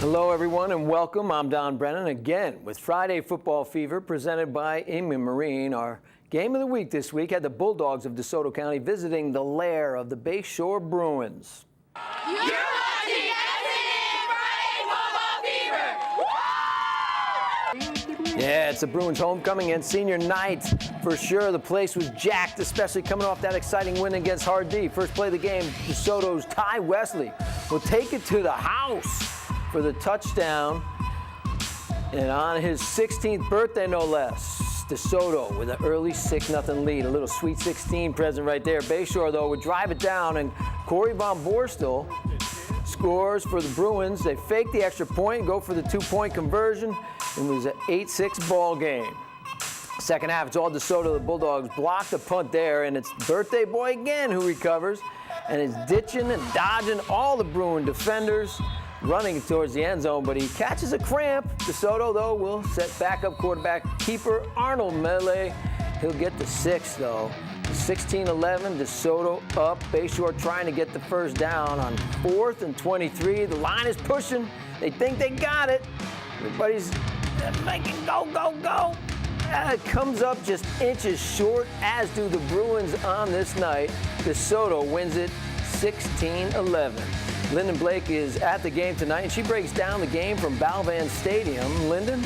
Hello, everyone, and welcome. I'm Don Brennan again with Friday Football Fever presented by Inman Marine. Our game of the week this week had the Bulldogs of DeSoto County visiting the lair of the Bayshore Bruins. You're watching SNN Friday Football Fever! Yeah, it's the Bruins' homecoming and senior night. For sure, the place was jacked, especially coming off that exciting win against Hardee. First play of the game, DeSoto's Ty Wesley will take it to the house for the touchdown, and on his 16th birthday, no less. DeSoto with an early 6-0 lead, a little Sweet 16 present right there. Bayshore, though, would drive it down, and Corey Von Borstel scores for the Bruins. They fake the extra point, go for the 2-point conversion, and it was an 8-6 ball game. Second half, it's all DeSoto. The Bulldogs block the punt there, and it's birthday boy again who recovers, and is ditching and dodging all the Bruin defenders, running towards the end zone, but he catches a cramp. DeSoto, though, will set backup quarterback keeper Arnold Melee. He'll get the 6, though. 16-11, DeSoto up. Bayshore trying to get the first down on 4th and 23. The line is pushing. They think they got it. Everybody's making go, go, go. It comes up just inches short, as do the Bruins on this night. DeSoto wins it 16-11. Lyndon Blake is at the game tonight, and she breaks down the game from Balvan Stadium. Lyndon?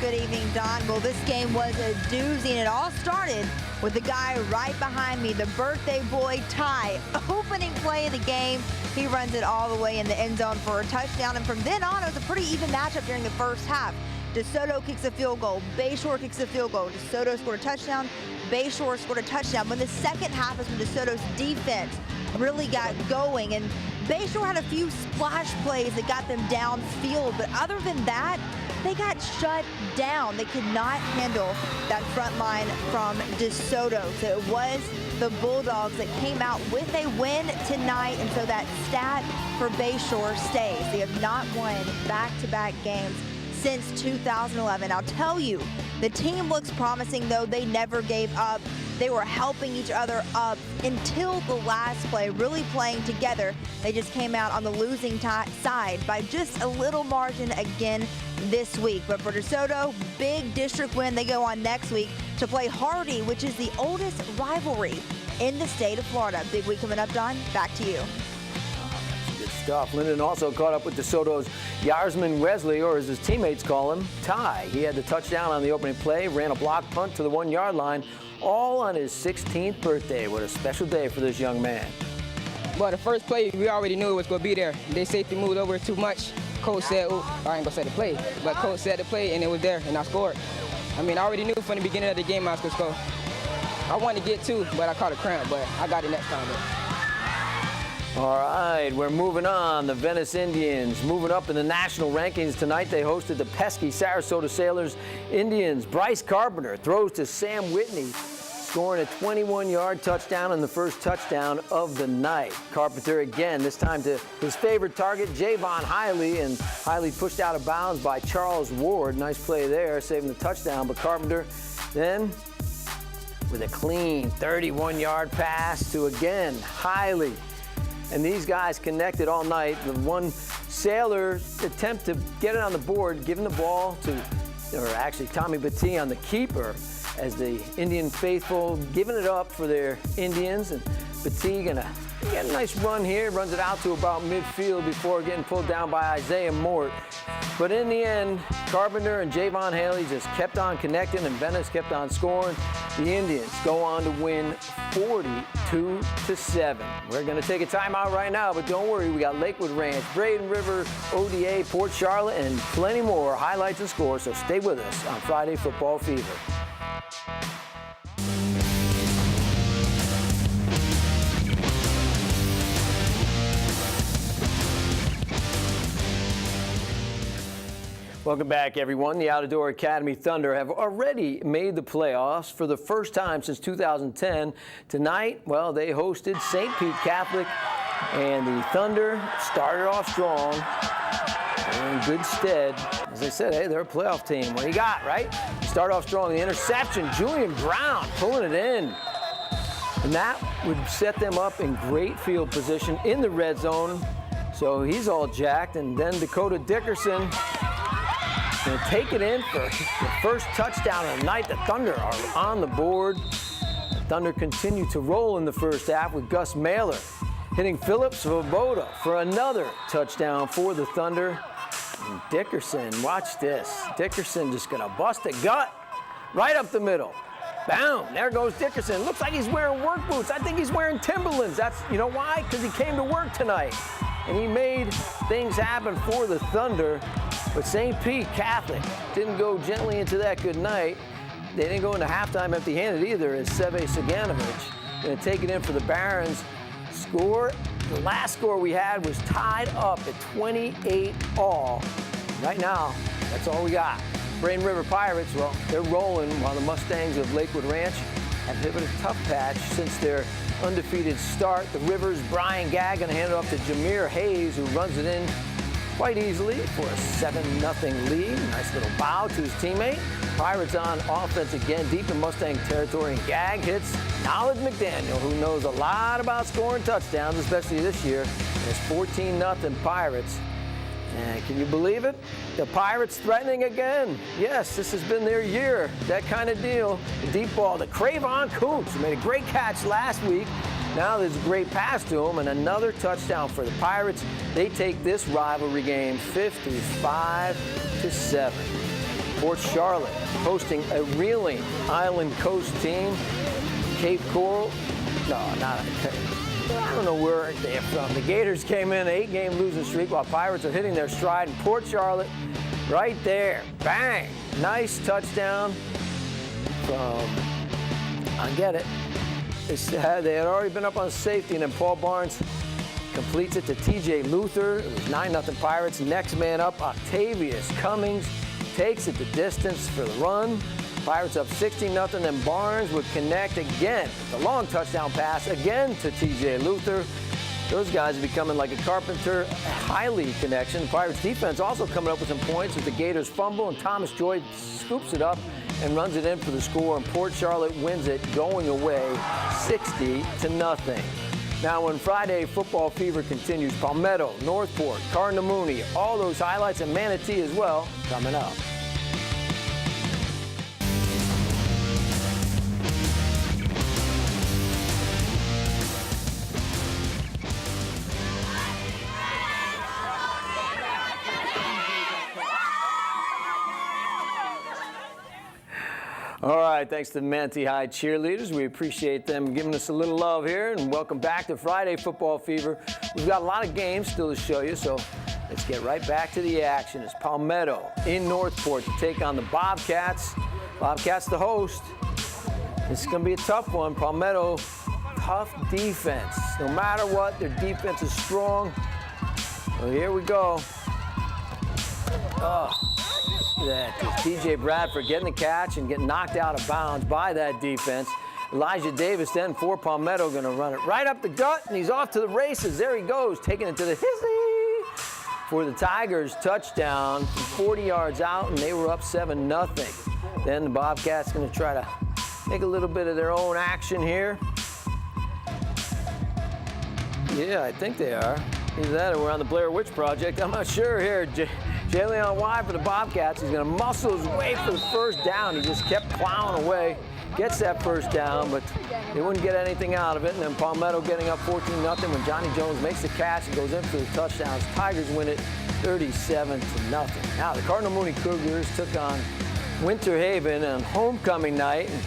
Good evening, Don. Well, this game was a doozy, and it all started with the guy right behind me, the birthday boy, Ty. Opening play of the game, he runs it all the way in the end zone for a touchdown, and from then on, it was a pretty even matchup during the first half. DeSoto kicks a field goal. Bayshore kicks a field goal. DeSoto scored a touchdown. Bayshore scored a touchdown. But the second half is when DeSoto's defense really got going, and Bayshore had a few splash plays that got them downfield, but other than that, they got shut down. They could not handle that front line from DeSoto. So it was the Bulldogs that came out with a win tonight, and so that stat for Bayshore stays. They have not won back-to-back games since 2011. I'll tell you, the team looks promising, though. They never gave up. They were helping each other up until the last play, really playing together. They just came out on the losing side by just a little margin again this week. But for DeSoto, big district win. They go on next week to play Hardee, which is the oldest rivalry in the state of Florida. Big week coming up, Don. Back to you. Good stuff. Lyndon also caught up with DeSoto's Yarsman Wesley, or as his teammates call him, Ty. He had the touchdown on the opening play, ran a block punt to the 1-yard line, all on his 16th birthday. What a special day for this young man. Well, the first play, we already knew it was going to be there. They safety moved over too much. Coach said, oh, I ain't going to say the play, but Coach said the play, and it was there, and I scored. I mean, I already knew from the beginning of the game I was going to score. I wanted to get 2, but I caught a cramp, but I got it next time, though. All right, we're moving on. The Venice Indians moving up in the national rankings tonight. They hosted the pesky Sarasota Sailors. Indians. Bryce Carpenter throws to Sam Whitney, scoring a 21-yard touchdown and the first touchdown of the night. Carpenter again, this time to his favorite target, Javon Hiley, and Hiley pushed out of bounds by Charles Ward. Nice play there, saving the touchdown, but Carpenter then with a clean 31-yard pass to, again, Hiley. And these guys connected all night. The one Sailor attempt to get it on the board, giving the ball to, or actually Tommy Battie on the keeper, as the Indian faithful giving it up for their Indians. And Battie gonna get a nice run here, runs it out to about midfield before getting pulled down by Isaiah Mort. But in the end, Carpenter and Javon Haley just kept on connecting, and Venice kept on scoring. The Indians go on to win 42-7. We're going to take a timeout right now, but don't worry, we got Lakewood Ranch, Braden River, ODA, Port Charlotte, and plenty more highlights and scores, so stay with us on Friday Football Fever. Welcome back, everyone. The Outdoor Academy Thunder have already made the playoffs for the first time since 2010. Tonight, well, they hosted St. Pete Catholic, and the Thunder started off strong. They're in good stead. As I said, hey, they're a playoff team. What do you got, right? Start off strong. The interception, Julian Brown pulling it in. And that would set them up in great field position in the red zone. So he's all jacked, and then Dakota Dickerson going to take it in for the first touchdown of the night. The Thunder are on the board. The Thunder continue to roll in the first half with Gus Mailer hitting Philip Svoboda for another touchdown for the Thunder. And Dickerson, watch this. Dickerson just going to bust a gut right up the middle. Boom, there goes Dickerson. Looks like he's wearing work boots. I think he's wearing Timberlands. That's, you know why? Because he came to work tonight. And he made things happen for the Thunder. But St. Pete Catholic didn't go gently into that good night. They didn't go into halftime empty-handed either, as Seve Saganovic going to take it in for the Barons. Score, the last score we had was tied up at 28 all. Right now, that's all we got. Braden River Pirates, well, they're rolling while the Mustangs of Lakewood Ranch have hit a tough patch since their undefeated start. The Rivers' Brian Gagg going to hand it off to Jameer Hayes, who runs it in quite easily for a 7-0 lead. Nice little bow to his teammate. Pirates on offense again, deep in Mustang territory, and Gagg hits Knowledge McDaniel, who knows a lot about scoring touchdowns, especially this year. And it's 14-0 Pirates. And can you believe it? The Pirates threatening again. Yes, this has been their year, that kind of deal. The deep ball to Cravon Kuntz, who made a great catch last week. Now there's a great pass to him, and another touchdown for the Pirates. They take this rivalry game 55-7. Port Charlotte hosting a reeling Island Coast team. Cape Coral, no, not I don't know where they're from. The Gators came in an 8-game losing streak while Pirates are hitting their stride. And Port Charlotte, right there, bang, nice touchdown from, I get it. They had already been up on safety, and then Paul Barnes completes it to TJ Luther. It was 9-0 Pirates. Next man up, Octavius Cummings, takes it the distance for the run. Pirates up 16-0, then Barnes would connect again. The long touchdown pass again to TJ Luther. Those guys are becoming like a Carpenter Hiley connection. Pirates defense also coming up with some points with the Gators fumble, and Thomas Joy scoops it up and runs it in for the score, and Port Charlotte wins it going away 60-0. Now, when Friday football fever continues, Palmetto, Northport, Carnamooney, all those highlights, and Manatee as well, coming up. All right, thanks to the Manatee High cheerleaders. We appreciate them giving us a little love here, and welcome back to Friday Football Fever. We've got a lot of games still to show you, so let's get right back to the action. It's Palmetto in Northport to take on the Bobcats. Bobcats the host. This is going to be a tough one. Palmetto, tough defense. No matter what, their defense is strong. Well, here we go. That is TJ Bradford getting the catch and getting knocked out of bounds by that defense. Elijah Davis then for Palmetto going to run it right up the gut, and he's off to the races. There he goes, taking it to the hizzy for the Tigers. Touchdown from 40 yards out, and they were up 7-0. Then the Bobcats going to try to make a little bit of their own action here. Yeah, I think they are. Either that or we're on the Blair Witch Project. I'm not sure here. Jalen Wide for the Bobcats. He's going to muscle his way for the first down. He just kept plowing away. Gets that first down, but they wouldn't get anything out of it. And then Palmetto getting up 14-0 when Johnny Jones makes the catch and goes in for the touchdowns. Tigers win it 37-0. Now the Carnamooney Cougars took on Winter Haven on homecoming night. And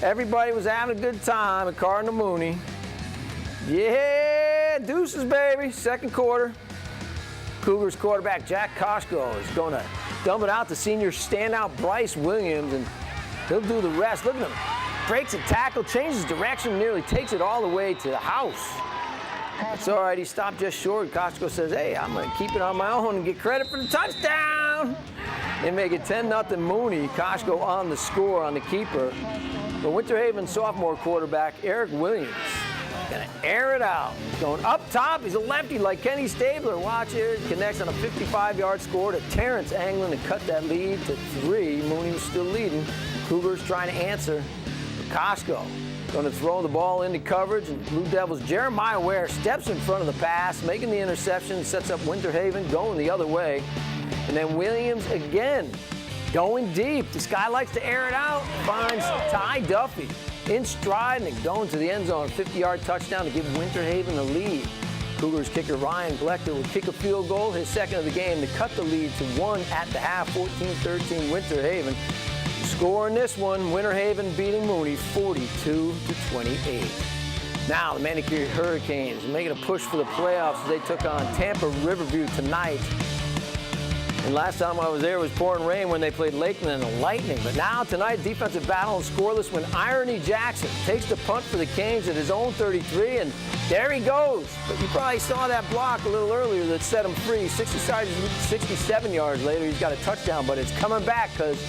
everybody was having a good time at Carnamooney. Yeah, deuces, baby. Second quarter. Cougars quarterback Jack Koshko is going to dump it out to senior standout Bryce Williams, and he'll do the rest. Look at him. Breaks a tackle, changes direction, nearly takes it all the way to the house. That's all right. He stopped just short. Koshko says, hey, I'm going to keep it on my own and get credit for the touchdown. They make it 10-0 Mooney. Koshko on the score on the keeper. But Winter Haven sophomore quarterback Eric Williams gonna air it out. Going up top, he's a lefty like Kenny Stabler. Watch here, he connects on a 55-yard score to Terrence Anglin to cut that lead to 3. Mooney was still leading. Cougars trying to answer. Koshko Going to throw the ball into coverage, and Blue Devils' Jeremiah Ware steps in front of the pass, making the interception, sets up Winter Haven going the other way. And then Williams again going deep. This guy likes to air it out, finds Ty Duffy in stride and going to the end zone. 50-yard touchdown to give Winter Haven the lead. Cougars kicker Ryan Blechter will kick a field goal, his second of the game, to cut the lead to 1 at the half, 14-13 Winter Haven. Score in this one, Winter Haven beating Mooney 42-28. Now the Manatee Hurricanes making a push for the playoffs as they took on Tampa Riverview tonight. And last time I was there, it was pouring rain when they played Lakeland and the Lightning. But now tonight, defensive battle and scoreless when Irony Jackson takes the punt for the Canes at his own 33, and there he goes. But you probably saw that block a little earlier that set him free. 67 yards later, he's got a touchdown, but it's coming back because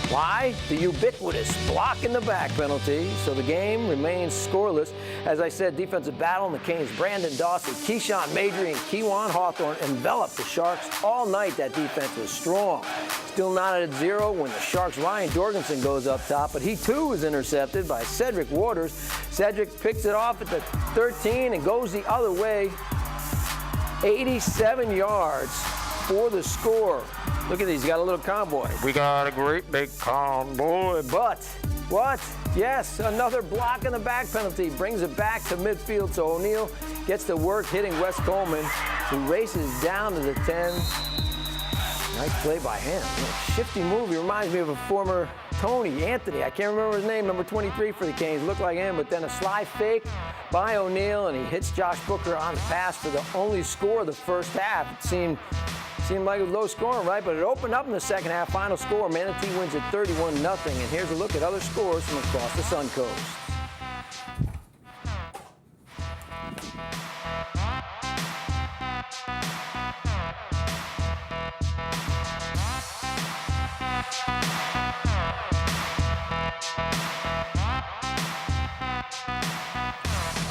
why? The ubiquitous block in the back penalty. So the game remains scoreless. As I said, defensive battle in the Canes. Brandon Dawson, Keyshawn Madry, and Kewan Hawthorne enveloped the Sharks all night. That defense was strong. Still not at 0 when the Sharks' Ryan Jorgensen goes up top, but he too was intercepted by Cedric Waters. Cedric picks it off at the 13 and goes the other way. 87 yards for the score. Look at these, got a little convoy. We got a great big convoy, but what? Yes, another block in the back penalty brings it back to midfield, so O'Neill gets to work hitting Wes Coleman, who races down to the 10. Nice play by him. Shifty move. He reminds me of a former Tony Anthony. I can't remember his name, number 23 for the Canes. Looked like him, but then a sly fake by O'Neill, and he hits Josh Booker on the pass for the only score of the first half. It seemed like it was low scoring, right? But it opened up in the second half. Final score, Manatee wins at 31-0. And here's a look at other scores from across the Suncoast.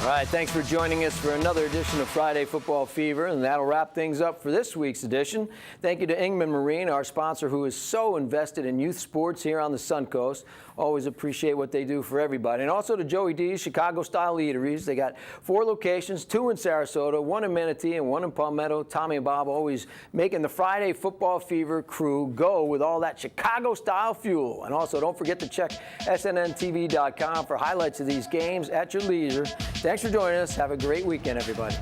All right, thanks for joining us for another edition of Friday Football Fever, and that'll wrap things up for this week's edition. Thank you to Ingman Marine, our sponsor, who is so invested in youth sports here on the Suncoast. Always appreciate what they do for everybody. And also to Joey D's Chicago-style eateries. They got 4 locations, 2 in Sarasota, 1 in Manatee, and 1 in Palmetto. Tommy and Bob always making the Friday Football Fever crew go with all that Chicago-style fuel. And also, don't forget to check SNNTV.com for highlights of these games at your leisure. Thanks for joining us. Have a great weekend, everybody.